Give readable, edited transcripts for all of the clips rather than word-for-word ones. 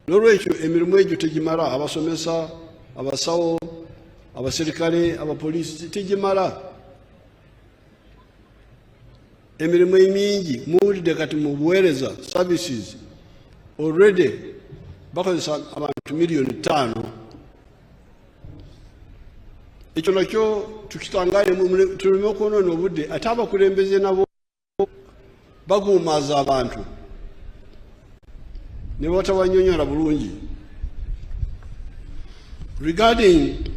N'olwekyo emirimu egyo tegimala. Abasomesa, abasawo, abaserikale, abapoliisi tegimala. Emirimu emingi muwulidde kati mu buweereza services already bakozesa abantu miliyoni 5. Ekyo nakyo tukitangaale tuleme okwonoona obudde ate abakulembeze nabo baguumaaza abantu ne batabanyonyola bulungi. Regarding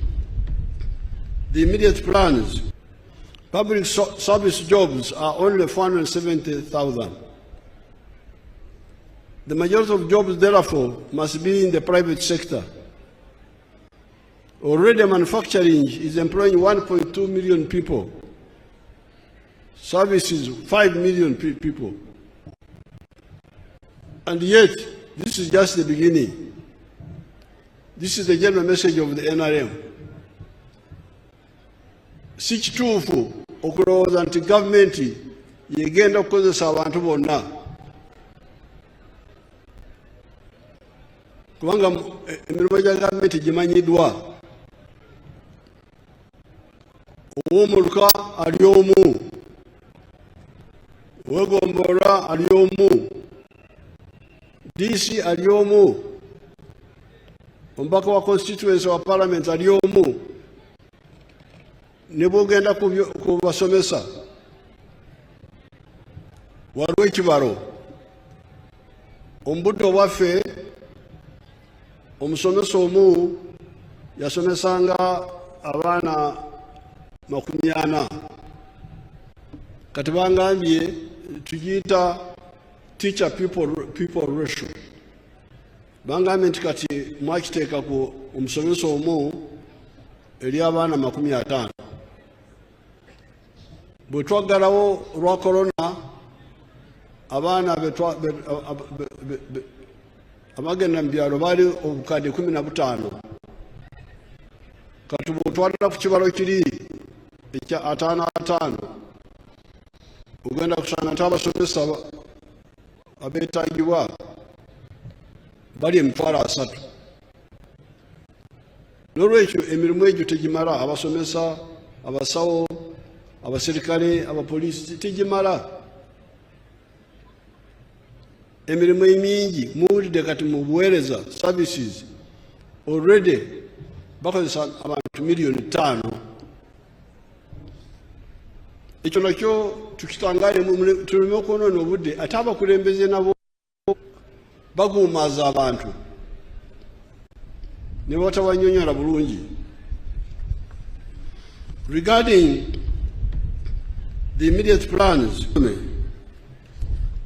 the immediate plans, public service jobs are only 470,000. The majority of jobs, therefore, must be in the private sector. Already manufacturing is employing 1.2 million people. Services, 5 million people. And yet, this is just the beginning. This is the general message of the NRM. Si kituufu okulowooza nti gavumenti yegenda okukozesa abantu bonna, kubanga emirimu gya gavumenti gimanyiddwa. Ow'omuluka ali omu, ow'eggombolola ali omu, DC ali omu, omubaka wa constituency wa parliament ali omu. Ne bw'ogenda ku basomesa waliwo ekibalo. Omubudde obwaffe omusomesa omu yasomesanga abaana 40. Kati bangambye tugiyita teacher people ratio. Bangambye nti kati mwakiteeka ku omusomesa omu eri abaana 50. Bwe twaggalawo olwa korona abaana abagenda mu byalo baali obukadde 15. Kati bw'otwalira ku kibalo kiri ekya 55 ogenda kusanga nti abasomesa abeetaagibwa bali 3,000. N'olwekyo emirimu egyo tegimala. Abasomesa, abasawo, abaserikale, abapoliisi tegimala. Emirimu emingi muwulidde kati mu buweereza services already bakozesa abantu miliyoni 5. Ekyo nakyo tukitangaale tuleme okwonoona obudde ate abakulembeze nabo baguumaaza abantu ne batabanyonyola bulungi. Regarding the immediate plans,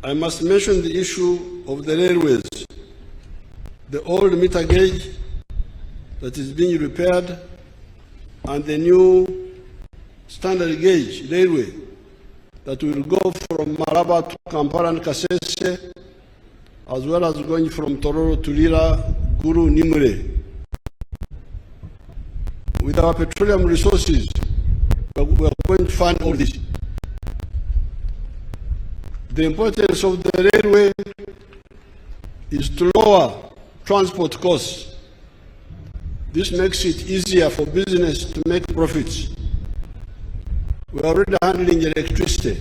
I must mention the issue of the railways. The old meter gauge that is being repaired and the new standard gauge railway that will go from Maraba to Kampala and Kasese, as well as going from Tororo to Lira, Guru, Nimure. With our petroleum resources, we are going to fund all this. The importance of the railway is to lower transport costs. This makes it easier for business to make profits. We are already handling electricity.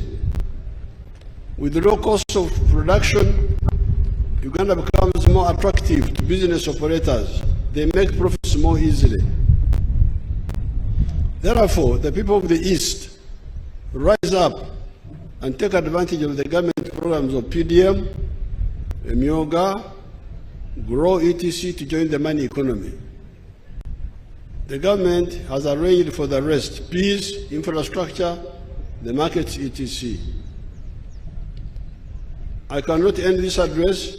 With the low cost of production, Uganda becomes more attractive to business operators. They make profits more easily. Therefore, the people of the East rise up and take advantage of the government programs of PDM, Emyoga, Grow, etc. to join the money economy. The government has arranged for the rest: peace, infrastructure, the markets, etc. I cannot end this address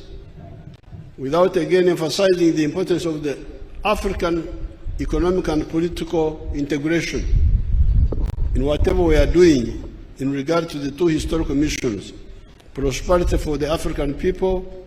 without again emphasizing the importance of the African economic and political integration in whatever we are doing in regard to the two historical missions: prosperity for the African people